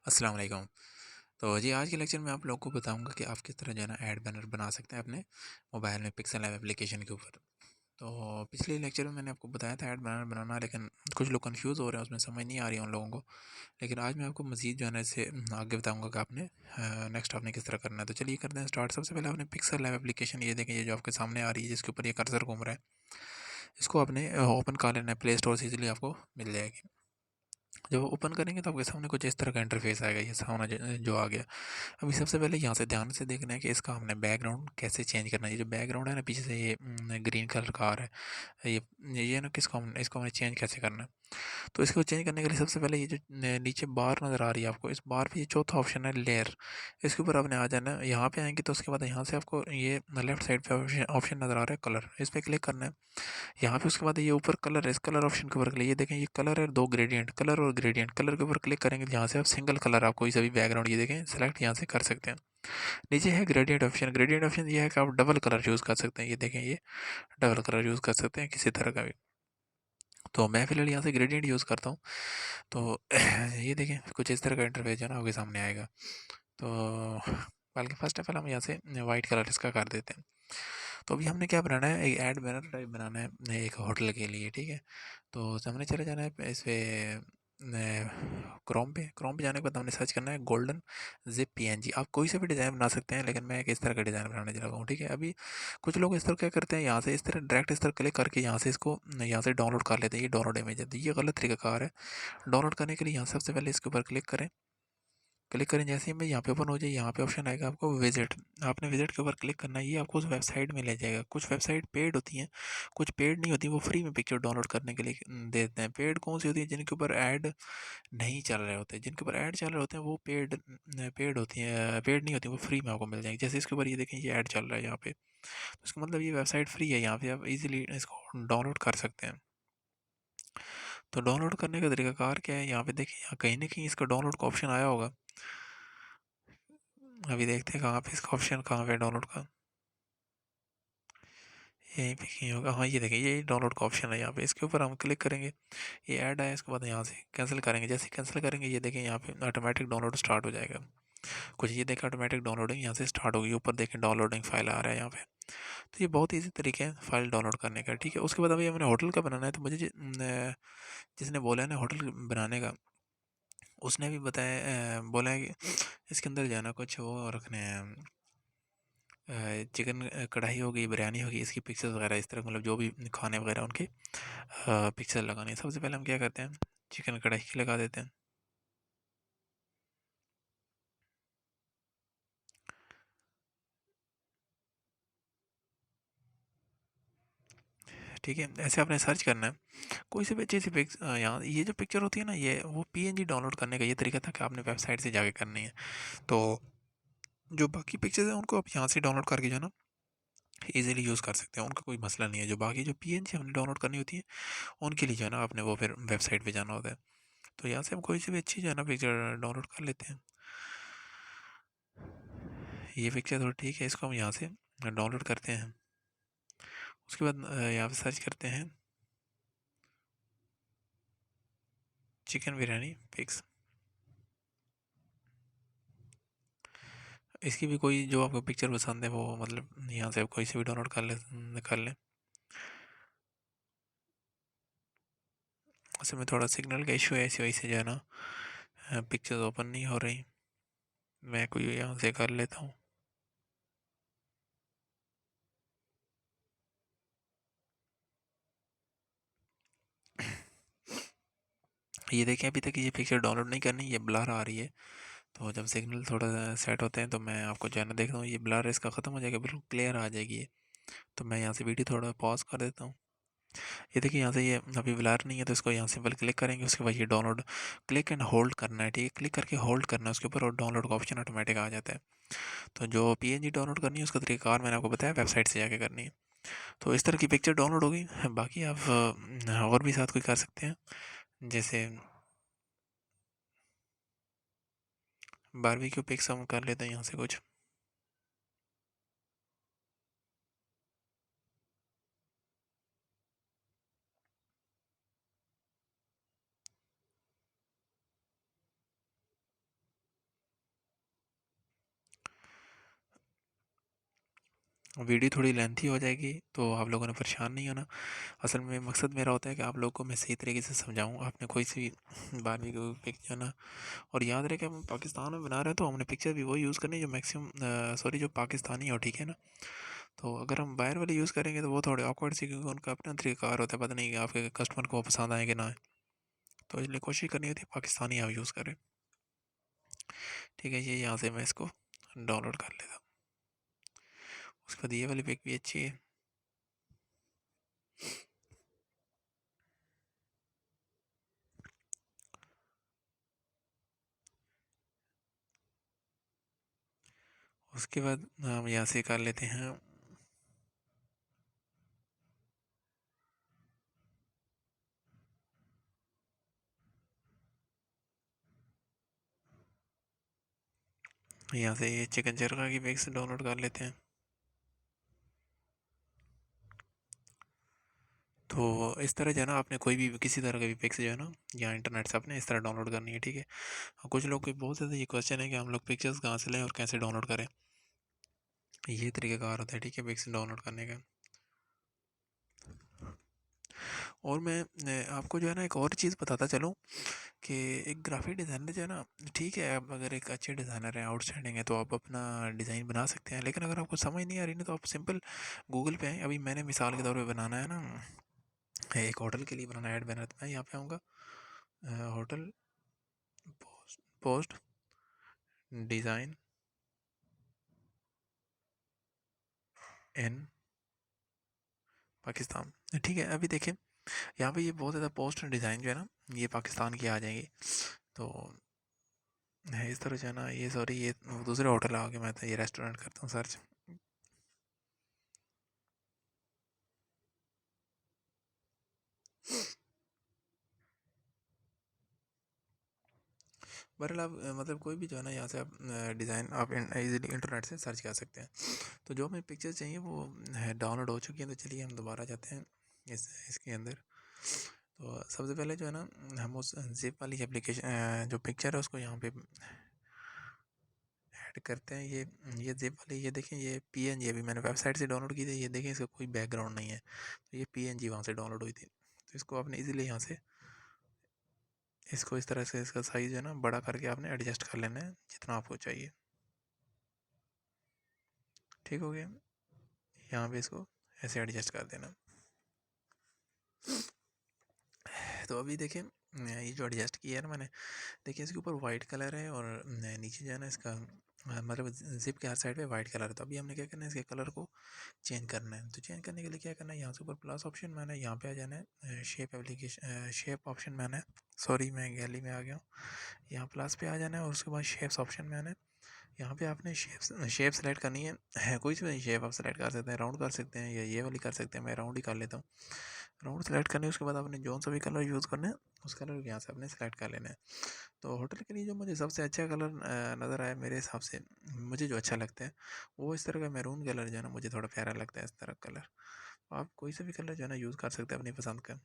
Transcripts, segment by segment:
अस्सलाम वालेकुम। तो जी आज के लेक्चर में आप लोगों को बताऊंगा कि आप किस तरह जो है ना ऐड बैनर बना सकते हैं अपने मोबाइल में पिक्सल ऐप एप्लीकेशन के ऊपर। तो पिछले लेक्चर में मैंने आपको बताया था ऐड बैनर बनाना, लेकिन कुछ लोग कंफ्यूज हो रहे हैं, उसमें समझ नहीं आ रही है उन लोगों को। लेकिन आज मैं आपको मज़ीद जो है ना इससे आगे बताऊंगा कि आपने नेक्स्ट आपने किस तरह करना है। तो चलिए करते हैं स्टार्ट। सबसे पहले आपने पिक्सल ऐप एप्लीकेशन, ये देखें, ये जो आपके सामने आ रही है जिसके ऊपर ये कर्सर घूम रहा है, इसको आपने ओपन कर लेना है। प्ले स्टोर से इजीली आपको मिल जाएगी। जब ओपन करेंगे तो आपके सामने कुछ इस तरह का इंटरफेस आएगा, ये सामने जो आ गया। अभी सबसे पहले यहाँ से ध्यान से देखना है कि इसका हमने बैकग्राउंड कैसे चेंज करना है। ये जो बैकग्राउंड है ना पीछे से, ये ग्रीन कलर का आ रहा है, ये ना किसको हम इसको हमें चेंज कैसे करना है। तो इसको चेंज करने के लिए सबसे पहले ये जो नीचे बार नज़र आ रही है आपको, इस बार पे ये चौथा ऑप्शन है लेयर, इसके ऊपर आपने आ जाना है। यहाँ पे आएंगे तो उसके बाद यहाँ से आपको ये लेफ्ट साइड पे ऑप्शन नज़र आ रहा है कलर, इस पर क्लिक करना है। यहाँ पे उसके बाद ये ऊपर कलर है, इस कलर ऑप्शन के ऊपर क्लिक, ये देखें ये कलर है, दो ग्रेडियंट, कलर और ग्रेडियंट, कलर के ऊपर क्लिक करेंगे तो यहाँ से आप सिंगल कलर आप कोई सा भी बैकग्राउंड ये देखें सेलेक्ट यहाँ से कर सकते हैं। नीचे है ग्रेडियंट ऑप्शन, ग्रेडियंट ऑप्शन ये है कि आप डबल कलर यूज़ कर सकते हैं, ये देखें ये डबल कलर यूज़ कर सकते हैं किसी तरह का भी। तो मैं फिलहाल यहाँ से ग्रेडियंट यूज़ करता हूँ। तो ये देखें कुछ इस तरह का इंटरफेस जो है ना आपके सामने आएगा। तो बल्कि फर्स्ट ऑफ ऑल हम यहाँ से वाइट कलर इसका कर देते हैं। तो अभी हमने क्या बनाना है, एक ऐड बैनर टाइप बनाना है एक होटल के लिए, ठीक है। तो हमने चले जाना है इस पे क्रोम पे जाने के बाद हमने सर्च करना है गोल्डन जिप पीएनजी। आप कोई सा भी डिज़ाइन बना सकते हैं, लेकिन मैं इस तरह का डिज़ाइन बनाने जा रहा हूँ, ठीक है। अभी कुछ लोग इस तरह क्या करते हैं, यहाँ से इस तरह डायरेक्ट इस तरह क्लिक करके यहाँ से इसको यहाँ से डाउनलोड कर लेते हैं। ये डाउनलोड इमेज है, तो ये गलत तरीकाकार है। डाउनलोड करने के लिए यहाँ सबसे पहले इसके ऊपर क्लिक करें। क्लिक करें जैसे ही मैं यहाँ पे ओपन हो जाए, यहाँ पे ऑप्शन आएगा आपको विजिट, आपने विजिट के ऊपर क्लिक करना है। ये आपको उस वेबसाइट में ले जाएगा। कुछ वेबसाइट पेड होती हैं, कुछ पेड नहीं होती, वो फ्री में पिक्चर डाउनलोड करने के लिए देते हैं। पेड कौन सी होती है, जिनके ऊपर ऐड नहीं चल रहे होते, जिनके ऊपर ऐड चल रहे होते हैं वो पेड पेड होती हैं, पेड नहीं होती, वो फ्री में आपको मिल जाएंगी। जैसे इसके ऊपर ये देखें ये ऐड चल रहा है यहाँ पे, तो इसका मतलब ये वेबसाइट फ्री है, यहाँ पे आप इजीली इसको डाउनलोड कर सकते हैं। तो डाउनलोड करने का तरीकाकार क्या है, यहाँ पे देखिए, यहाँ कहीं ना कहीं इसका डाउनलोड का ऑप्शन आया होगा। अभी देखते हैं कहाँ पे इसका ऑप्शन, कहाँ पे डाउनलोड का, यहीं पे कहीं होगा। हाँ ये देखें, ये डाउनलोड का ऑप्शन है यहाँ पे, इसके ऊपर हम क्लिक करेंगे, ये ऐड आया, इसके बाद यहाँ से कैंसिल करेंगे। जैसे कैंसिल करेंगे ये देखें यहाँ पे ऑटोमेटिक डाउनलोड स्टार्ट हो जाएगा। कुछ ये देखें ऑटोमेटिक डाउनलोडिंग यहाँ से स्टार्ट होगी, ऊपर देखें डाउनलोडिंग फाइल आ रहा है यहाँ पे। तो ये बहुत ईजी तरीके हैं फाइल डाउनलोड करने का, ठीक है। उसके बाद अभी हमने होटल का बनाना है, तो मुझे जिसने बोला है ना होटल बनाने का, उसने भी बताया, बोला है कि इसके अंदर जो है ना कुछ वो रखने हैं, चिकन कढ़ाई हो गई, बिरयानी होगी, इसकी पिक्चर्स वगैरह इस तरह, मतलब जो भी खाने वगैरह उनके पिक्चर लगाने हैं। सबसे पहले हम क्या करते हैं, चिकन कढ़ाई की लगा देते हैं, ठीक है। ऐसे आपने सर्च करना है कोई से भी अच्छी सी पिक्स, यहाँ ये जो पिक्चर होती है ना, ये वो पीएनजी डाउनलोड करने का ये तरीका था कि आपने वेबसाइट से जाके करनी है। तो जो बाकी पिक्चर्स हैं उनको आप यहाँ से डाउनलोड करके जो है ना इजीली यूज़ कर सकते हैं, उनका कोई मसला नहीं है। जो बाकी जो पीएनजी हमने डाउनलोड करनी होती है उनके लिए जो है ना आपने वो फिर वेबसाइट पे जाना होता है। तो यहाँ से हम कोई सी भी अच्छी जो है ना पिक्चर डाउनलोड कर लेते हैं। ये पिक्चर थोड़ा ठीक है, इसको हम यहाँ से डाउनलोड करते हैं। उसके बाद यहाँ पे सर्च करते हैं चिकन बिरयानी पिक्स। इसकी भी कोई जो आपको पिक्चर पसंद है वो, मतलब यहाँ से आप कोई से भी डाउनलोड कर लें। असल में थोड़ा सिग्नल का इशू है, इसी वजह से जो है ना पिक्चर्स ओपन नहीं हो रही। मैं कोई यहाँ से कर लेता हूँ। ये देखें अभी तक ये पिक्चर डाउनलोड नहीं करनी, ये ब्लर आ रही है। तो जब सिग्नल थोड़ा सेट होते हैं तो मैं आपको जो है ना देखता हूँ, ये ब्लर इसका ख़त्म हो जाएगा, बिल्कुल क्लियर आ जाएगी ये। तो मैं यहाँ से वीडियो थोड़ा पॉज कर देता हूँ। ये देखिए यहाँ से ये अभी ब्लर नहीं है, तो इसको यहाँ सिंपल क्लिक करेंगे, उसके बाद ये डाउनलोड क्लिक एंड होल्ड करना है, ठीक है। क्लिक करके होल्ड करना है उसके ऊपर, और डाउनलोड का ऑप्शन ऑटोमेटिक आ जाता है। तो जो पीएनजी डाउनलोड करनी है उसका तरीकाकार मैंने आपको बताया, वेबसाइट से जाके करनी है। तो इस तरह की पिक्चर डाउनलोड होगी। बाकी आप और भी साथ कोई कर सकते हैं, जैसे बारबेक्यू पिक्स हम कर लेते हैं यहाँ से कुछ। वीडियो थोड़ी लेंथी हो जाएगी, तो आप लोगों ने परेशान नहीं होना। असल में मकसद मेरा होता है कि आप लोगों को मैं सही तरीके से समझाऊँ। आपने कोई सी बारहवीं की पिक जो है ना, और याद रहे कि हम पाकिस्तान में बना रहे हैं, तो हमने पिक्चर भी वही यूज़ करनी है जो मैक्सिमम सॉरी जो पाकिस्तानी हो, ठीक है ना। तो अगर हम बाहर वाली यूज़ करेंगे तो वो थोड़े ऑकवर्ड सी, क्योंकि उनका अपना तरीक़ाकार होता है, पता नहीं कि आपके कस्टमर को वो पसंद आए कि ना आए। तो इसलिए कोशिश करनी होती है पाकिस्तानी आप यूज़ करें। ठीक है, ये यहाँ से मैं इसको डाउनलोड कर लेता हूँ। उसके बाद ये वाली पिक भी अच्छी है। उसके बाद हम यहाँ से कर लेते हैं, यहाँ से ये चिकन चरखा की पिक्स डाउनलोड कर लेते हैं। तो इस तरह जो है ना, आपने कोई भी किसी तरह का भी पिक्स जो है ना, या इंटरनेट से आपने इस तरह डाउनलोड करनी है, ठीक है। कुछ लोग को बहुत ज़्यादा ये क्वेश्चन है कि हम लोग पिक्चर्स कहाँ से लें और कैसे डाउनलोड करें। ये तरीक़ाकार होता है, ठीक है, पिक्स डाउनलोड करने का। और मैं आपको जो है ना एक और चीज़ बताता चलूँ कि एक ग्राफिक डिज़ाइनर जो है ना, ठीक है, आप अगर एक अच्छे डिज़ाइनर हैं, आउटस्टैंडिंग है, तो आप अपना डिज़ाइन बना सकते हैं। लेकिन अगर आपको समझ नहीं आ रही ना, तो आप सिंपल गूगल पे आएँ। अभी मैंने मिसाल के तौर पे बनाना है ना, एक होटल के लिए बनाना है, ऐड बनाना है, तो मैं यहाँ पे आऊँगा, hotel post design in Pakistan, ठीक है। अभी देखें यहाँ पे ये बहुत ज़्यादा पोस्ट डिज़ाइन जो है ना, ये पाकिस्तान की आ जाएंगी। तो है इस तरह से है ना, ये सॉरी ये दूसरे होटल आ गए, मैं तो ये रेस्टोरेंट करता हूँ सर्च। बहरहाल आप मतलब कोई भी जो है ना, यहाँ से आप डिज़ाइन आप इजीली इंटरनेट से सर्च कर सकते हैं। तो जो हमें पिक्चर चाहिए वो है डाउनलोड हो चुकी है। तो चलिए हम दोबारा जाते हैं इसके अंदर। तो सबसे पहले जो है ना, हम उस जिप वाली एप्लीकेशन जो पिक्चर है उसको यहाँ पे ऐड करते हैं। ये जिप वाली, ये देखें, ये पीएनजी अभी मैंने वेबसाइट से डाउनलोड की थी। ये देखें, इसका कोई बैकग्राउंड नहीं है, तो ये पीएनजी वहाँ से डाउनलोड हुई थी। तो इसको आपने इजीली यहाँ से इसको इस तरह से इसका साइज़ है ना बड़ा करके आपने एडजस्ट कर लेना है जितना आपको चाहिए। ठीक हो गया, यहाँ पे इसको ऐसे एडजस्ट कर देना। तो अभी देखें, ये जो एडजस्ट किया है ना मैंने, देखिए इसके ऊपर वाइट कलर है और नीचे जो है ना इसका मतलब जिप के हर साइड पे वाइट कलर है। तो अभी हमने क्या करना है, इसके कलर को चेंज करना है। तो चेंज करने के लिए क्या करना है, यहाँ से ऊपर प्लस ऑप्शन में है, यहाँ पे आ जाना है, शेप एप्लीकेशन शेप ऑप्शन में आना है। सॉरी मैं गैलरी में आ गया हूँ। यहाँ प्लस पे आ जाना है और उसके बाद शेप्स ऑप्शन में आना है। यहाँ पे आपने शेप सेलेक्ट करनी है, कोई सी भी शेप आप सेलेक्ट कर सकते हैं, राउंड कर सकते हैं या ये वाली कर सकते हैं। मैं राउंड ही कर लेता हूँ। राउंड सेलेक्ट करने उसके बाद आपने जो सा भी कलर यूज़ करना है उस कलर को यहाँ से आपने सेलेक्ट कर लेना है। तो होटल के लिए जो मुझे सबसे अच्छा कलर नज़र आया मेरे हिसाब से, मुझे जो अच्छा लगता है वो इस तरह का मैरून कलर जो है ना, मुझे थोड़ा प्यारा लगता है इस तरह कलर। आप कोई सा भी कलर जो है ना यूज़ कर सकते हैं अपनी पसंद का,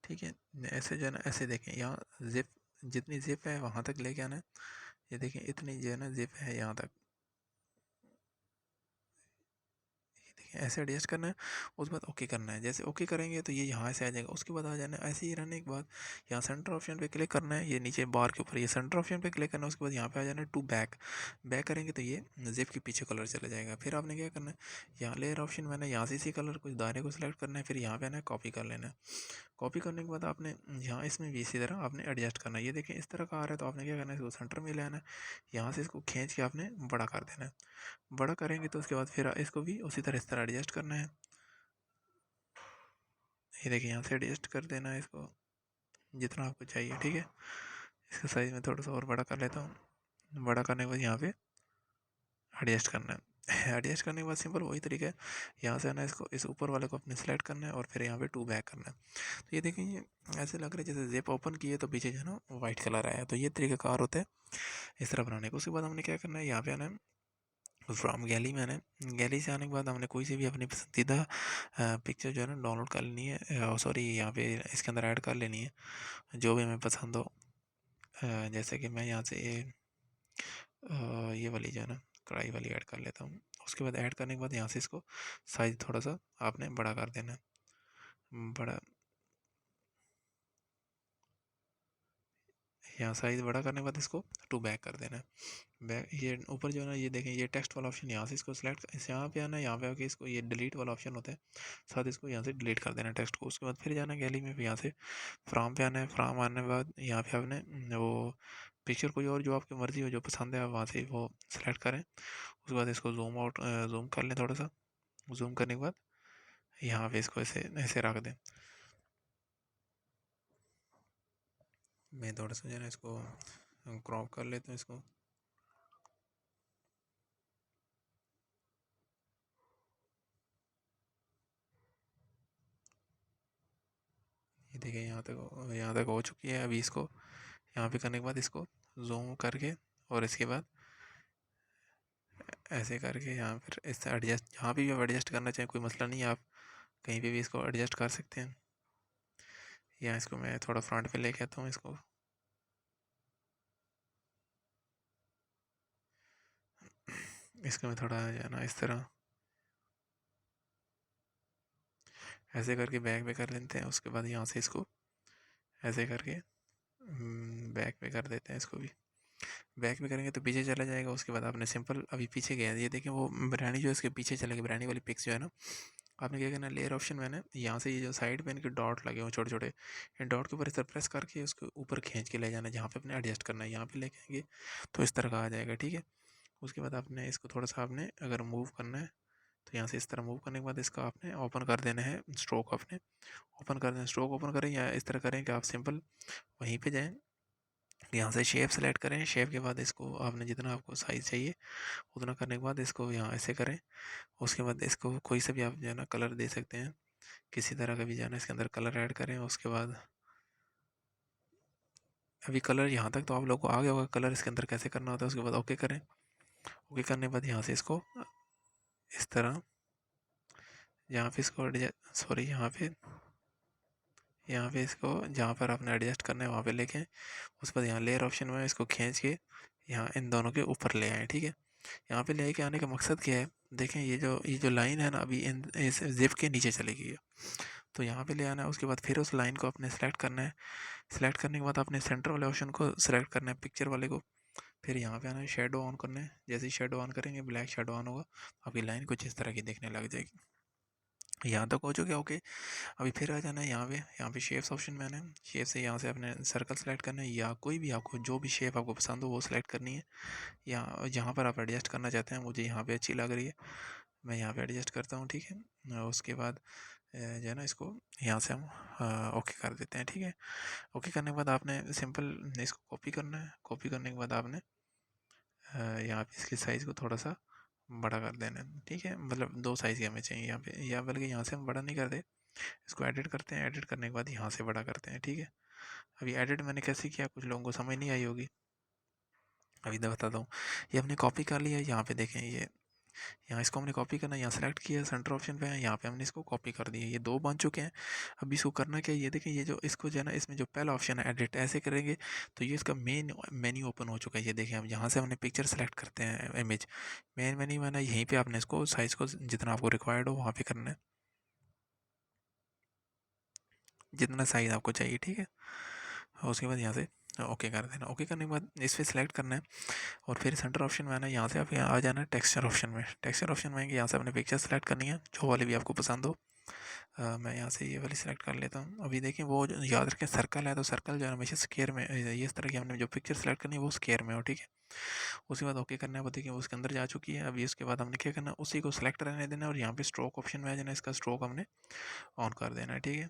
ठीक है। ऐसे जो है ना, ऐसे देखें, यहाँ जिप जितनी जिप है वहाँ तक लेके आना है। ये देखें इतनी जो है ना जिप है यहाँ तक, ऐसे एडजस्ट करना है। उसके बाद ओके करना है। जैसे ओके करेंगे तो ये यहाँ से आ जाएगा। उसके बाद आ जाना है, ऐसे ही रहने के बाद यहाँ सेंटर ऑप्शन पे क्लिक करना है। ये नीचे बार के ऊपर ये सेंटर ऑप्शन पे क्लिक करना है। उसके बाद यहाँ पे आ जाना है टू बैक। बैक करेंगे तो ये जिप के पीछे कलर चला जाएगा। फिर आपने क्या करना है, यहाँ लेयर ऑप्शन मैंने यहाँ से इसी कलर कुछ दायरे को सिलेक्ट करना है। फिर यहाँ पे आना है, कॉपी कर लेना है। कॉपी करने के बाद आपने यहाँ इसमें भी इसी तरह आपने एडजस्ट करना है। ये देखें इस तरह का आ रहा है, तो आपने क्या करना है, इसको सेंटर में ले आना है। यहाँ से इसको खींच के आपने बड़ा कर देना है। बड़ा करेंगे तो उसके बाद फिर इसको भी उसी तरह इस तरह एडजस्ट करना है। ये देखिए यहाँ से एडजस्ट कर देना है इसको जितना आपको चाहिए, ठीक है। इसका साइज़ मैं थोड़ा सा और बड़ा कर लेता हूँ। बड़ा करने के बाद यहाँ पे एडजस्ट करना है। एडजस्ट करने के बाद सिंपल वही तरीका है, यहाँ से आना, इसको इस ऊपर वाले को अपने सेलेक्ट करना है और फिर यहाँ पे टू बैक करना है। तो ये देखिए, ये ऐसे लग रहा है जैसे जिप ओपन किए तो पीछे जो है ना वाइट कलर आया। तो ये तरीका कार होता है इस तरह बनाने का। उसके बाद हमने क्या करना है, यहाँ पे आना है, फ्रॉम गैलरी में आना है। गैलरी से आने के बाद हमने कोई सी भी अपनी पसंदीदा पिक्चर जो है ना डाउनलोड कर लेनी है, सॉरी यहाँ पे इसके अंदर ऐड कर लेनी है, जो भी हमें पसंद हो। जैसे कि मैं यहाँ से ये वाली जो है ना कढ़ाई वाली ऐड कर लेता हूँ। उसके बाद ऐड करने के बाद यहाँ से इसको साइज थोड़ा सा आपने बड़ा कर देना है, बड़ा, यहाँ साइज बड़ा करने के बाद इसको टू बैक कर देना है। बैक ये ऊपर जो है ना, ये देखें ये टेक्स्ट वाला ऑप्शन, यहाँ से इसको सिलेक्ट, यहाँ पे आना है, यहाँ पे आके इसको ये डिलीट वाला ऑप्शन होता है, साथ इसको यहाँ से डिलीट कर देना है टेक्स्ट को। उसके बाद फिर जाना है गैलरी में, यहाँ से फ्राम पे आना है, फ्राम आने के बाद यहाँ पे आपने वो पिक्चर कोई और जो आपकी मर्ज़ी हो, जो पसंद है, आप वहाँ से वो सेलेक्ट करें। उसके बाद इसको जूम आउट जूम कर लें थोड़ा सा, जूम करने के बाद यहाँ पे इसको ऐसे ऐसे रख दें। मैं थोड़ा सा जो है ना इसको क्रॉप कर लेता हूँ इसको। ये देखिए यहाँ तक हो चुकी है। अभी इसको यहाँ पे करने के बाद इसको जूम करके और इसके बाद ऐसे करके यहाँ फिर इससे एडजस्ट, यहाँ पे भी आप एडजस्ट करना चाहें कोई मसला नहीं है, आप कहीं पे भी इसको एडजस्ट कर सकते हैं। या इसको मैं थोड़ा फ्रंट पे लेके आता हूँ इसको, इसको मैं थोड़ा जो है ना इस तरह ऐसे करके बैक पे कर लेते हैं। उसके बाद यहाँ से इसको ऐसे करके बैक पे कर देते हैं इसको भी। बैक में करेंगे तो पीछे चला जाएगा। उसके बाद आपने सिंपल अभी पीछे गया, ये देखें वो बिरयानी जो है इसके पीछे चलेगी, बिरयानी वाली पिक्स जो है ना, आपने क्या करना है, लेयर ऑप्शन में ना यहाँ से ये जो साइड पे इनके डॉट लगे हुए छोटे छोटे, इन डॉट के ऊपर इस तरह प्रेस करके उसको ऊपर खींच के ले जाना है, जहाँ पे अपने एडजस्ट करना है, यहाँ पे लेके आएंगे तो इस तरह का आ जाएगा, ठीक है। उसके बाद आपने इसको थोड़ा सा आपने अगर मूव करना है तो यहाँ से इस तरह मूव करने के बाद इसका आपने ओपन कर देना है, स्ट्रोक आपने ओपन कर देना, स्ट्रोक ओपन करें या इस तरह करें कि आप सिंपल वहीं पे जाएं, यहाँ से शेप सेलेक्ट करें, शेप के बाद इसको आपने जितना आपको साइज़ चाहिए उतना करने के बाद इसको यहाँ ऐसे करें। उसके बाद इसको कोई सा भी आप जो है ना कलर दे सकते हैं, किसी तरह का भी जो है ना इसके अंदर कलर ऐड करें। उसके बाद अभी कलर यहाँ तक तो आप लोगों को आ गया होगा कलर इसके अंदर कैसे करना होता है। उसके बाद ओके करें, ओके करने के बाद यहाँ से इसको इस तरह, यहाँ पे इसको सॉरी यहाँ पे इसको जहाँ पर आपने एडजस्ट करना है वहाँ पे लेके, उसके बाद यहाँ लेयर ऑप्शन में इसको खींच के यहाँ इन दोनों के ऊपर ले आए, ठीक है। यहाँ पे लेके आने का मकसद क्या है, देखें ये जो लाइन है ना अभी इन इस जिप के नीचे चलेगी ये, तो यहाँ पे ले आना है। उसके बाद फिर उस लाइन को आपने सेलेक्ट करना है, सेलेक्ट करने के बाद आपने सेंटर वाले ऑप्शन को सेलेक्ट करना है, पिक्चर वाले को। फिर यहाँ पे आना है, शेडो ऑन करना है। जैसे ही शेडो ऑन करेंगे, ब्लैक शेडो ऑन होगा, आपकी लाइन कुछ इस तरह की दिखने लग जाएगी। यहाँ तक हो चुके ओके। अभी फिर आ जाना है यहाँ पे शेप्स ऑप्शन में आना है। शेप से यहाँ से आपने सर्कल सेलेक्ट करना है, या कोई भी आपको जो भी शेप आपको पसंद हो वो सेलेक्ट करनी है। या जहाँ पर आप एडजस्ट करना चाहते हैं, मुझे यहाँ पे अच्छी लग रही है, मैं यहाँ पे एडजस्ट करता हूँ, ठीक है। उसके बाद जो है ना इसको यहाँ से हम ओके कर देते हैं, ठीक है। ओके करने के बाद आपने सिंपल इसको कॉपी करना है। कॉपी करने के बाद आपने यहाँ पे इसकी साइज़ को थोड़ा सा बड़ा कर देना है, ठीक है। मतलब दो साइज़ की हमें चाहिए यहाँ पे, या बल्कि यहाँ से हम बड़ा नहीं करते, इसको एडिट करते हैं, एडिट करने के बाद यहाँ से बड़ा करते हैं, ठीक है। अभी एडिट मैंने कैसे किया कुछ लोगों को समझ नहीं आई होगी, अभी मैं बताता हूँ। ये हमने कॉपी कर लिया, यहाँ पे देखें ये, यहाँ इसको हमने कॉपी करना है, यहाँ सेलेक्ट किया, सेंटर ऑप्शन पे है, यहाँ पे हमने इसको कॉपी कर दिया, ये दो बन चुके हैं। अब इसको करना क्या है, ये देखें ये जो इसको जो है ना इसमें जो पहला ऑप्शन है एडिट, ऐसे करेंगे तो ये इसका मेन मेन्यू ओपन हो चुका है। ये देखें, अब यहाँ से हमने पिक्चर सेलेक्ट करते हैं, इमेज मेन मेन्यू में ना, यहीं पे आपने इसको साइज़ को जितना आपको रिक्वायर्ड हो वहाँ पे करना है, जितना साइज़ आपको चाहिए, ठीक है। और उसके बाद यहाँ से ओके कर देना। ओके करने के बाद इस पर सिलेक्ट करना है और फिर सेंटर ऑप्शन में आना है, यहाँ से आप यहाँ आ जाना है टेक्सचर ऑप्शन में। टेक्सचर ऑप्शन में आएंगे, यहाँ से अपने पिक्चर सेलेक्ट करनी है जो वाली भी आपको पसंद हो। मैं यहाँ से ये वाली सेलेक्ट कर लेता हूँ। अभी देखिए वो याद रखें सर्कल है, तो सर्कल जो है हमेशा स्क्वायर में, ये इस तरह की हमने जो पिक्चर सेलेक्ट करनी है वो स्क्वायर में हो, ठीक है। उसके बाद ओके करना है, वो देखिए वो उसके अंदर जा चुकी है। अभी उसके बाद हमने क्या करना है, उसी को सेलेक्ट रहने देना है और यहाँ पे स्ट्रोक ऑप्शन में आ जाना है, इसका स्ट्रोक हमने ऑन कर देना है, ठीक है।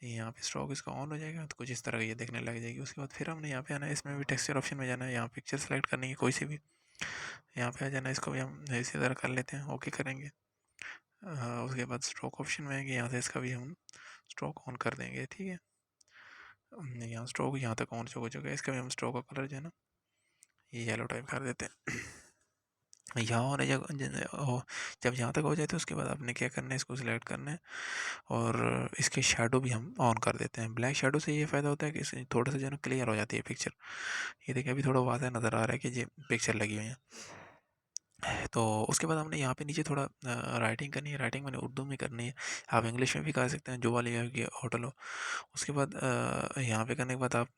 यहाँ पे स्ट्रोक इसका ऑन हो जाएगा तो कुछ इस तरह ये देखने लग जाएगी। उसके बाद फिर हमने यहाँ पे आना है, इसमें भी टेक्सचर ऑप्शन में जाना है, यहाँ पिक्चर सेलेक्ट करनी है कोई सी भी, यहाँ पे आ जाना है, इसको भी हम इसी तरह कर लेते हैं, ओके करेंगे। उसके बाद स्ट्रोक ऑप्शन में आएंगे, यहाँ से इसका भी हम स्ट्रोक ऑन कर देंगे, ठीक है। यहाँ स्ट्रोक यहाँ तक ऑन हो चुका है, इसका भी हम स्ट्रोक का कलर जो है ना ये येलो टाइप कर देते हैं। यहाँ होने जब यहाँ तक हो जाए तो उसके बाद आपने क्या करना है, इसको सिलेक्ट करना है और इसके शेडो भी हम ऑन कर देते हैं। ब्लैक शेडो से ये फ़ायदा होता है कि इससे थोड़ा सा जो है ना क्लियर हो जाती है पिक्चर। ये देखिए अभी थोड़ा वाज़ह नज़र आ रहा है कि ये पिक्चर लगी हुई है। तो उसके बाद हमने यहाँ पे नीचे थोड़ा राइटिंग करनी है। राइटिंग मैंने उर्दू में करनी है, आप इंग्लिश में भी कर सकते हैं, जो वाली आपकी होटल हो। उसके बाद यहाँ पे करने के बाद आप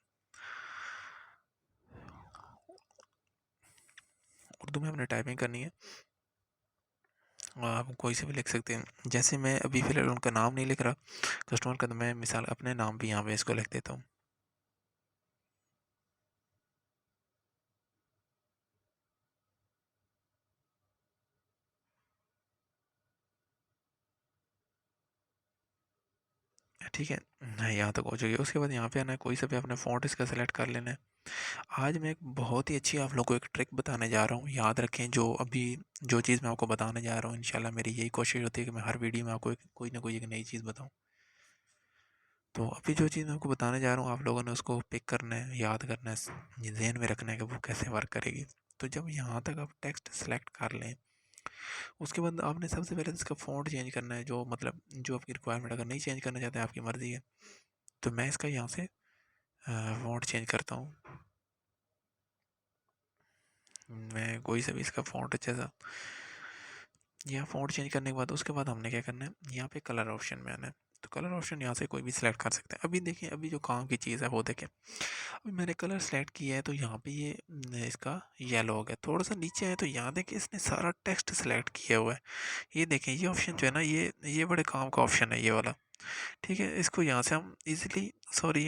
उर्दू में हमने टाइपिंग करनी है। आप कोई से भी लिख सकते हैं, जैसे मैं अभी फ़िलहाल उनका नाम नहीं लिख रहा कस्टमर का, तो मैं मिसाल अपने नाम भी यहाँ पे इसको लिख देता हूँ। ठीक है, यहाँ तक हो चुकी है। उसके बाद यहाँ पे आना है, कोई सा भी आपने फ़ॉन्ट इसका सेलेक्ट कर लेना है। आज मैं एक बहुत ही अच्छी आप लोगों को एक ट्रिक बताने जा रहा हूँ, याद रखें। जो चीज़ मैं आपको बताने जा रहा हूँ, इंशाल्लाह मेरी यही कोशिश होती है कि मैं हर वीडियो में आपको कोई ना कोई एक नई चीज़ बताऊँ। तो अभी जो चीज़ मैं आपको बताने जा रहा हूँ, आप लोगों ने उसको पिक करना है, याद करना है, ज़हन में रखना है कि वो कैसे वर्क करेगी। तो जब यहाँ तक आप टेक्स्ट सेलेक्ट कर लें, उसके बाद आपने सबसे पहले तो इसका फ़ॉन्ट चेंज करना है, जो मतलब जो आपकी रिक्वायरमेंट, अगर नहीं चेंज करना चाहते हैं आपकी मर्ज़ी है। तो मैं इसका यहाँ से फ़ॉन्ट चेंज करता हूँ। मैं कोई सा भी इसका फ़ॉन्ट अच्छा सा, यहाँ फ़ॉन्ट चेंज करने के बाद उसके बाद हमने क्या करना है, यहाँ पे कलर ऑप्शन में आना है। तो कलर ऑप्शन यहाँ से कोई भी सिलेक्ट कर सकते हैं। अभी देखिए, अभी जो काम की चीज़ है वो देखें, अभी मैंने कलर सेलेक्ट किया है तो यहाँ पे ये इसका येलो हो गया। थोड़ा सा नीचे आए तो यहाँ देखिए इसने सारा टेक्स्ट सेलेक्ट किया हुआ है। ये देखें, ये ऑप्शन जो है ना, ये बड़े काम का ऑप्शन है ये वाला। ठीक है, इसको यहाँ से हम इजीली, सॉरी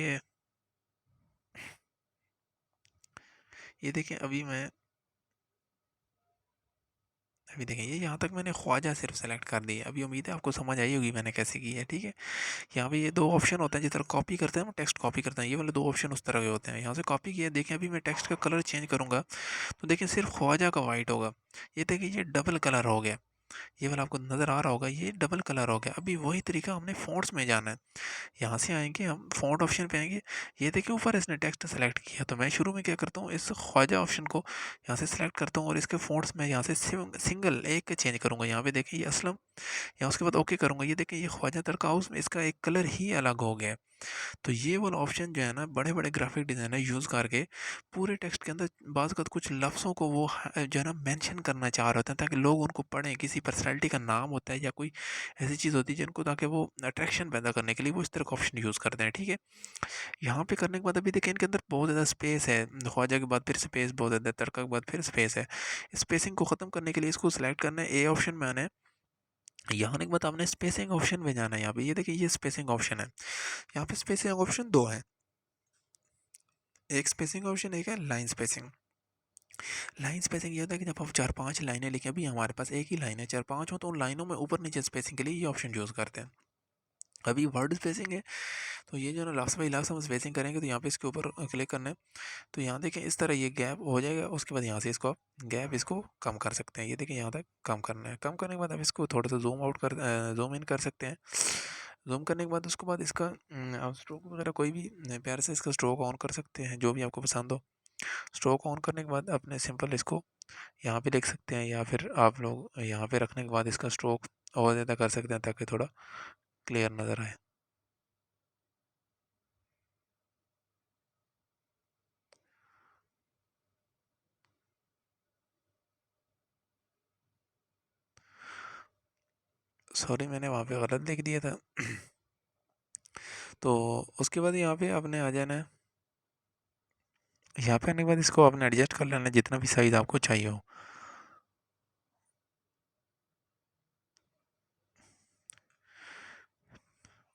ये देखें, अभी देखें, ये यहाँ तक मैंने ख्वाजा सिर्फ सेलेक्ट कर दी है। अभी उम्मीद है आपको समझ आई होगी मैंने कैसे की है। ठीक है, यहाँ पे ये दो ऑप्शन होते हैं, जिस तरह कॉपी करते हैं ना, टेक्स्ट कॉपी करते हैं, ये वाले दो ऑप्शन उस तरह के होते हैं। यहाँ से कॉपी किया, देखें अभी मैं टेक्स्ट का कलर चेंज करूँगा तो देखिए सिर्फ ख्वाजा का वाइट होगा। ये देखिए, ये डबल कलर हो गया। ये वाला आपको नज़र आ रहा होगा, ये डबल कलर हो गया। अभी वही तरीका हमने फ़ॉन्ट्स में जाना है। यहाँ से आएँगे हम, फ़ॉन्ट ऑप्शन पे आएँगे। ये देखिए ऊपर इसने टेक्स्ट सेलेक्ट किया, तो मैं शुरू में क्या करता हूँ, इस ख्वाजा ऑप्शन को यहाँ से सेलेक्ट करता हूँ और इसके फ़ॉन्ट्स में यहाँ से सिंगल एक चेंज करूँगा। यहाँ पे देखिए ये असलम, या उसके बाद ओके करूँगा। ये देखिए, ये ख्वाजा तरकाउस में इसका एक कलर ही अलग हो गया है। तो ये वाला ऑप्शन जो है ना, बड़े-बड़े ग्राफ़िक डिज़ाइनर यूज़ करके पूरे टेक्स्ट के अंदर बाज़ अवत कुछ लफ्ज़ों को वो जो है ना मेंशन करना चाह रहे होते हैं, ताकि लोग उनको पढ़ें। किसी पर्सनैलिटी का नाम होता है या कोई ऐसी चीज़ होती है जिनको, ताकि वो अट्रैक्शन पैदा करने के लिए वो इस तरह का ऑप्शन यूज़ करते हैं। ठीक है? यहाँ पे करने के बाद अभी देखिए इनके अंदर बहुत ज़्यादा स्पेस है। ख्वाजा के बाद फिर स्पेस बहुत ज़्यादा है, तड़का के बाद फिर स्पेस है। स्पेसिंग को ख़त्म करने के लिए इसको सेलेक्ट करना है, ए ऑप्शन में आना है। यहाँ आने के बाद आपने स्पेसिंग ऑप्शन में जाना है। यहाँ पे ये देखिए, ये स्पेसिंग ऑप्शन है। यहाँ पे स्पेसिंग ऑप्शन 2 हैं। एक स्पेसिंग ऑप्शन, एक है लाइन स्पेसिंग। लाइन स्पेसिंग ये होता है कि जब आप 4-5 लाइनें लिखें, अभी हमारे पास एक ही लाइन है, 4-5 हो तो उन लाइनों में ऊपर नीचे स्पेसिंग के लिए ये ऑप्शन यूज़ करते हैं। अभी वर्ड स्पेसिंग है, तो ये जो है ना, लास्ट बाई लास्ट हम स्पेसिंग करेंगे तो यहाँ पे इसके ऊपर क्लिक करना है। तो यहाँ देखें इस तरह ये गैप हो जाएगा। उसके बाद यहाँ से इसको आप गैप इसको कम कर सकते हैं। ये देखें, यहाँ तक कम करना है। कम करने के बाद आप इसको थोड़ा सा ज़ूम इन कर सकते हैं। ज़ूम करने के बाद उसके बाद इसका आप स्ट्रोक वगैरह कोई भी प्यार से इसका स्ट्रोक ऑन कर सकते हैं, जो भी आपको पसंद हो। स्ट्रोक ऑन करने के बाद अपने सिंपल इसको यहाँ पे लिख सकते हैं, या फिर आप लोग यहाँ पे रखने के बाद इसका स्ट्रोक और ज़्यादा कर सकते हैं ताकि थोड़ा क्लियर नज़र आए। सॉरी, मैंने वहाँ पे गलत लिख दिया था। तो उसके बाद यहाँ पे आपने आ जाना है। यहाँ पे आने के बाद इसको आपने एडजस्ट कर लेना है जितना भी साइज़ आपको चाहिए हो।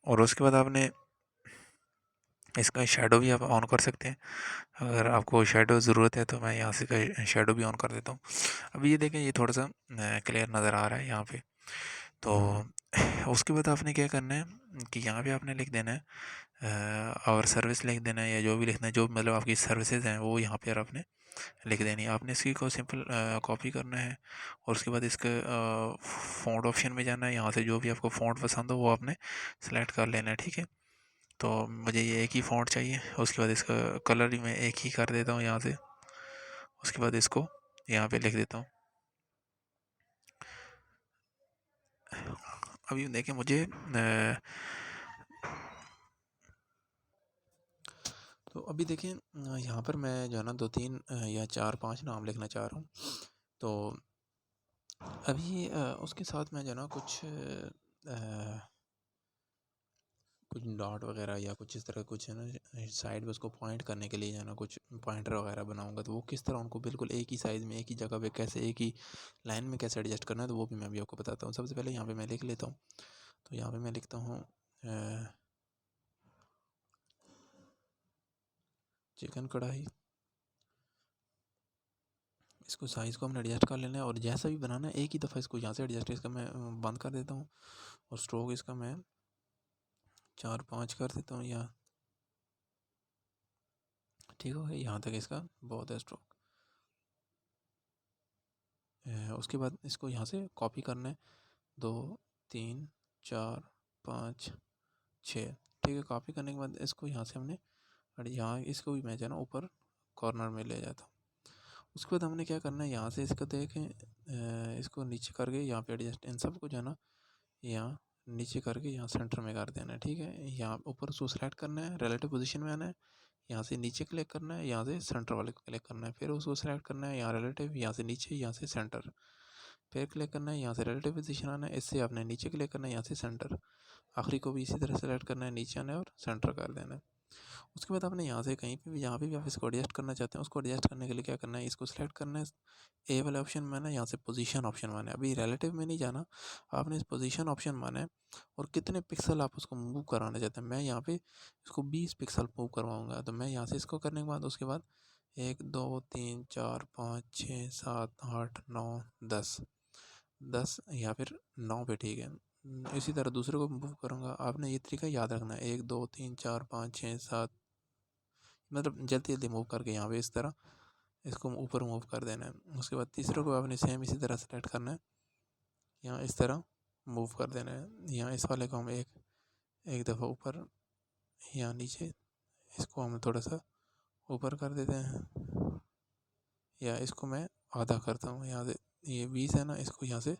और उसके बाद आपने इसका शैडो भी आप ऑन कर सकते हैं। अगर आपको शैडो ज़रूरत है तो मैं यहाँ से का शैडो भी ऑन कर देता हूँ। अभी ये देखें, ये थोड़ा सा क्लियर नज़र आ रहा है यहाँ पे। तो उसके बाद आपने क्या करना है कि यहाँ पे आपने लिख देना है और सर्विस लिख देना है, या जो भी लिखना है, जो मतलब आपकी सर्विसेज हैं वो यहाँ पे आपने लिख देनी है। आपने इसकी को सिंपल कॉपी करना है और उसके बाद इसके फ़ॉन्ट ऑप्शन में जाना है। यहाँ से जो भी आपको फ़ॉन्ट पसंद हो वो आपने सेलेक्ट कर लेना है। ठीक है, तो मुझे ये एक ही फ़ॉन्ट चाहिए। उसके बाद इसका कलर भी मैं एक ही कर देता हूँ यहाँ से। उसके बाद इसको यहाँ पे लिख देता हूँ। अभी देखें, मुझे तो अभी देखें, यहाँ पर मैं जो है ना 2-3 या 4-5 नाम लिखना चाह रहा हूँ। तो अभी उसके साथ में जो है ना कुछ डॉट वगैरह या कुछ इस तरह कुछ है ना साइड पे उसको पॉइंट करने के लिए जो है ना कुछ पॉइंटर वगैरह बनाऊंगा। तो वो किस तरह उनको बिल्कुल एक ही साइज़ में एक ही जगह पे कैसे एक ही लाइन में कैसे एडजस्ट करना है, तो वो भी मैं अभी आपको बताता हूँ। सबसे पहले यहाँ पे मैं लिख लेता हूँ। तो यहाँ पे मैं लिखता हूँ चिकन कढ़ाई। इसको साइज़ को हमने एडजस्ट कर लेना है और जैसा भी बनाना है एक ही दफ़ा इसको यहाँ से एडजस्ट, इसका मैं बंद कर देता हूँ और स्ट्रोक इसका मैं 4-5 कर देता हूँ या ठीक हो गया। यहाँ तक इसका बहुत है स्ट्रोक। उसके बाद इसको यहाँ से कॉपी करना है 2 3 4 5 6। ठीक है, कॉपी करने के बाद इसको यहाँ से हमने और यहाँ इसको भी मैं जो है ना ऊपर कॉर्नर में ले जाता हूँ। उसके बाद हमने क्या करना है, यहाँ से इसको देखें इसको नीचे करके यहाँ पे एडजस्ट इन सब को जो है ना यहाँ नीचे करके यहाँ सेंटर में कर देना है। ठीक है, यहाँ ऊपर उसको सेलेक्ट करना है, रिलेटिव पोजीशन में आना है, यहाँ से नीचे क्लिक करना है, यहाँ से सेंटर वाले को क्लिक करना है, फिर उसको सेलेक्ट करना है, यहाँ रिलेटिव, यहाँ से नीचे, यहाँ से सेंटर, फिर क्लिक करना है, यहाँ से रिलेटिव पोजीशन आना है, इससे आपने नीचे क्लिक करना है, यहाँ से सेंटर, आखिरी को भी इसी तरह सेलेक्ट करना है, नीचे आना है और सेंटर कर देना है। उसके बाद आपने यहाँ से कहीं पे भी जहाँ पे भी आप इसको एडजस्ट करना चाहते हैं, उसको एडजस्ट करने के लिए क्या करना है, इसको सेलेक्ट करना है, ए वाले ऑप्शन में आना है, यहाँ से पोजीशन ऑप्शन में आना है। अभी रिलेटिव में नहीं जाना, आपने इस पोजीशन ऑप्शन में आना है और कितने पिक्सल आप उसको मूव कराना चाहते हैं। मैं यहाँ पे इसको 20 पिक्सल मूव करवाऊँगा। तो मैं यहाँ से इसको करने के बाद उसके बाद 1 2 3 4 5 6 7 8 9 10 10 या फिर 9 पे ठीक है। इसी तरह दूसरे को मूव करूँगा। आपने ये तरीका याद रखना है, 1 2 3 4 5 6 7, मतलब जल्दी जल्दी मूव करके यहाँ पे इस तरह इसको ऊपर मूव कर देना है। उसके बाद तीसरे को आपने सेम इसी तरह सेलेक्ट करना है, यहाँ इस तरह मूव कर देना है। यहाँ इस वाले को हम एक एक दफ़ा ऊपर यहाँ नीचे, इसको हम थोड़ा सा ऊपर कर देते हैं, या इसको मैं आधा करता हूँ। यहाँ से ये 20 है ना, इसको यहाँ से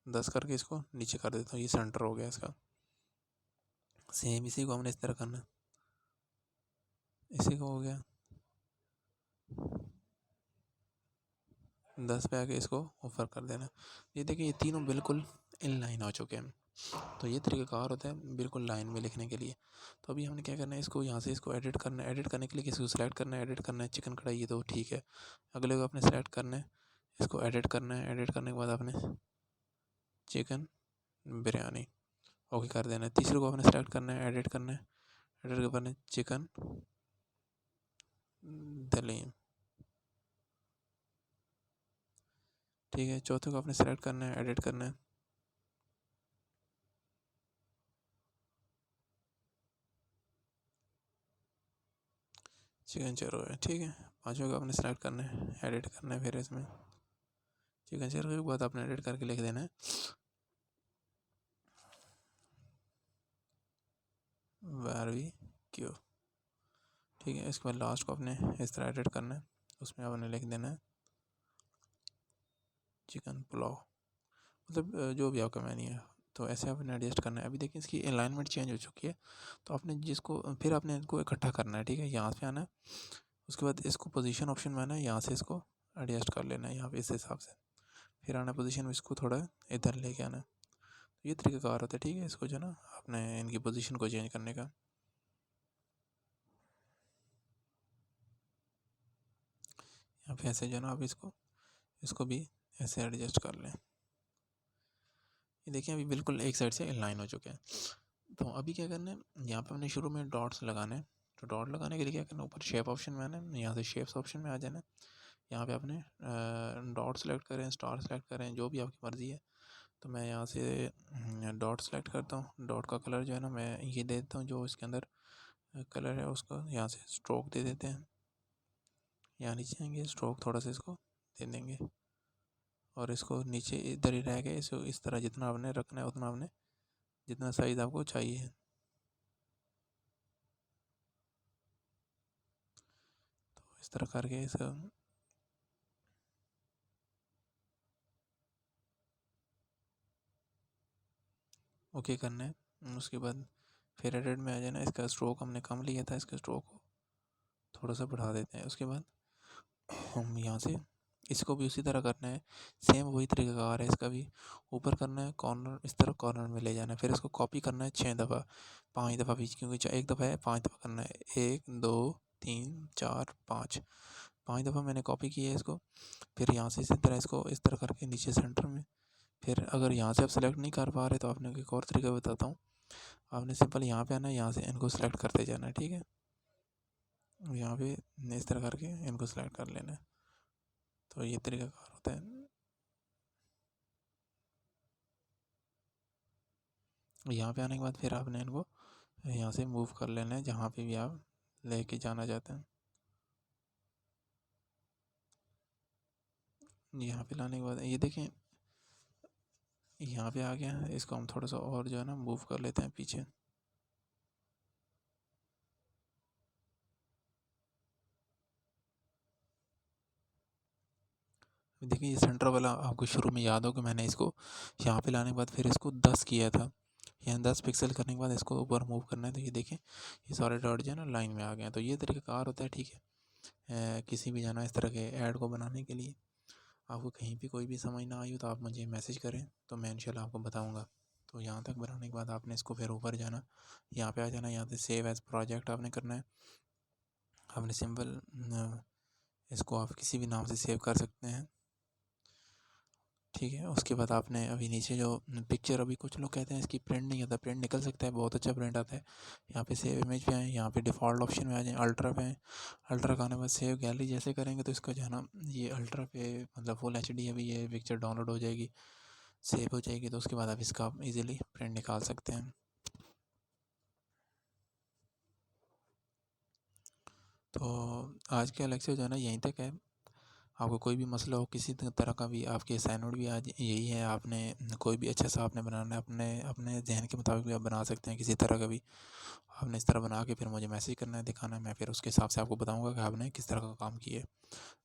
10 करके इसको नीचे कर देता हूँ। ये सेंटर हो गया इसका। सेम इसी को हमने इस तरह करना है, इसी को हो गया 10 पे आके इसको ऊपर कर देना। ये देखिए ये तीनों बिल्कुल इन लाइन हो चुके हैं। तो ये तरीक़ाकार होता है बिल्कुल लाइन में लिखने के लिए। तो अभी हमने क्या करना है, इसको यहाँ से इसको एडिट करना है। एडिट करने के लिए किसी को सेलेक्ट करना है, एडिट करना है चिकन कढ़ाई, ये तो ठीक है। अगले को आपने सेलेक्ट करना है, इसको एडिट करना है, एडिट करने के बाद आपने चिकन बिरयानी ओके कर देना है। तीसरे को आपने सेलेक्ट करना है, एडिट करना है, एडिट के बाद चिकन दलीम, ठीक है। चौथे को आपने सेलेक्ट करना है, एडिट करना है, चिकन चरो है, ठीक है। पाँचों को आपने सेलेक्ट करना है, एडिट करना है, फिर इसमें चिकन चरो के बाद आपने एडिट करके लिख देना है बारबेक्यू, ठीक है। इसके बाद लास्ट को आपने इस तरह एडिट करना है, उसमें आपने लिख देना है चिकन पुलाव, मतलब जो भी आपका मेन्यू है। तो ऐसे आपने एडजस्ट करना है। अभी देखिए इसकी अलाइनमेंट चेंज हो चुकी है। तो आपने जिसको फिर आपने इनको इकट्ठा करना है, ठीक है। यहाँ पे आना है, उसके बाद इसको पोजीशन ऑप्शन में आना है, यहाँ से इसको एडजस्ट कर लेना है यहाँ पे इस हिसाब से। फिर आना पोजीशन में, इसको थोड़ा इधर लेके आना है। तो ये तरीक़ाकार होता है, ठीक है। इसको जो है ना आपने इनकी पोजीशन को चेंज करने का। यहाँ पे ऐसे जो है ना आप इसको इसको भी ऐसे एडजस्ट कर लें। ये देखिए अभी बिल्कुल एक साइड से लाइन हो चुके हैं। तो अभी क्या करना है, यहाँ पे हमने शुरू में डॉट्स लगाने हैं। तो डॉट लगाने के लिए क्या करना है, ऊपर शेप ऑप्शन में आना है, यहाँ से शेप्स ऑप्शन में आ जाना है। यहाँ पे आपने डॉट सेलेक्ट करें, स्टार सेलेक्ट करें, जो भी आपकी मर्ज़ी है। तो मैं यहाँ से डॉट सेलेक्ट करता हूँ। डॉट का कलर जो है ना मैं ये दे देता हूँ, जो इसके अंदर कलर है उसका यहाँ से स्ट्रोक दे देते हैं। यहाँ नीचे आएंगे, स्ट्रोक थोड़ा सा इसको दे देंगे और इसको नीचे इधर ही रह गए। इसको इस तरह जितना आपने रखना है उतना आपने, जितना साइज़ आपको चाहिए। तो इस तरह करके इसका ओके करना है। उसके बाद फिर एडिट में आ जाना। इसका स्ट्रोक हमने कम लिया था, इसके स्ट्रोक को थोड़ा सा बढ़ा देते हैं। उसके बाद हम यहाँ से इसको भी उसी तरह करना है, सेम वही तरीक़ाकार है इसका भी। ऊपर करना है कॉर्नर, इस तरह कॉर्नर में ले जाना है, फिर इसको कॉपी करना है 6 दफ़ा, 5 दफ़ा बीच, क्योंकि एक दफ़ा है 5 दफ़ा करना है, 1 2 3 4 5 दफ़ा मैंने कॉपी किया है इसको। फिर यहाँ से इसी तरह इसको इस तरह करके नीचे सेंटर में, फिर अगर यहाँ से आप सेलेक्ट नहीं कर पा रहे तो आपने एक और तरीका बताता हूँ। आपने सिंपल यहाँ पे आना है, यहाँ से इनको सेलेक्ट करते जाना है, ठीक है। यहाँ पे इस तरह करके इनको सेलेक्ट कर लेना है, तो ये तरीकाकार होता है। यहाँ पे आने के बाद फिर आपने इनको यहाँ से मूव कर लेना है जहाँ पे भी आप लेके जाना चाहते हैं। यहाँ पे लाने के बाद ये देखें यहाँ पे आ गया है, इसको हम थोड़ा सा और जो है ना मूव कर लेते हैं पीछे। देखिए ये सेंटर वाला आपको शुरू में याद हो कि मैंने इसको यहाँ पे लाने के बाद फिर इसको 10 किया था, यहाँ 10 पिक्सल करने के बाद इसको ऊपर मूव करना है, तो ये देखें ये सारे डॉट जो है ना लाइन में आ गए हैं। तो ये तरीकाकार होता है, ठीक है। किसी भी जाना इस तरह के ऐड को बनाने के लिए आपको कहीं भी कोई भी समझ ना आई हो तो आप मुझे मैसेज करें, तो मैं इंशाल्लाह आपको बताऊँगा। तो यहाँ तक बनाने के बाद आपने इसको फिर ऊपर जाना, यहाँ पे आ जाना, यहाँ से सेव एज़ प्रोजेक्ट आपने करना है। आपने सिंपल इसको आप किसी भी नाम से सेव कर सकते हैं, ठीक है। उसके बाद आपने अभी नीचे जो पिक्चर, अभी कुछ लोग कहते हैं इसकी प्रिंट नहीं आता, प्रिंट निकल सकता है, बहुत अच्छा प्रिंट आता है। यहाँ पे सेव इमेज पे आए, यहाँ पे डिफ़ॉल्ट ऑप्शन में आ जाएँ, अल्ट्रा पे आएँ। अल्ट्रा का आने के बाद सेव गैलरी जैसे करेंगे तो इसका जो है ना ये अल्ट्रा पे मतलब फुल एचडी अभी ये पिक्चर डाउनलोड हो जाएगी, सेव हो जाएगी, तो उसके बाद आप इसका आप ईज़िली प्रिंट निकाल सकते हैं। तो आज का लेक्चर जो है ना यहीं तक है। आपको कोई भी मसला हो, किसी तरह का भी, आपके असाइनमेंट भी आज यही है, आपने कोई भी अच्छा सा आपने बनाना है, अपने अपने जहन के मुताबिक भी आप बना सकते हैं किसी तरह का भी। आपने इस तरह बना के फिर मुझे मैसेज करना है, दिखाना है, मैं फिर उसके हिसाब से आपको बताऊंगा कि आपने किस तरह का काम किया है।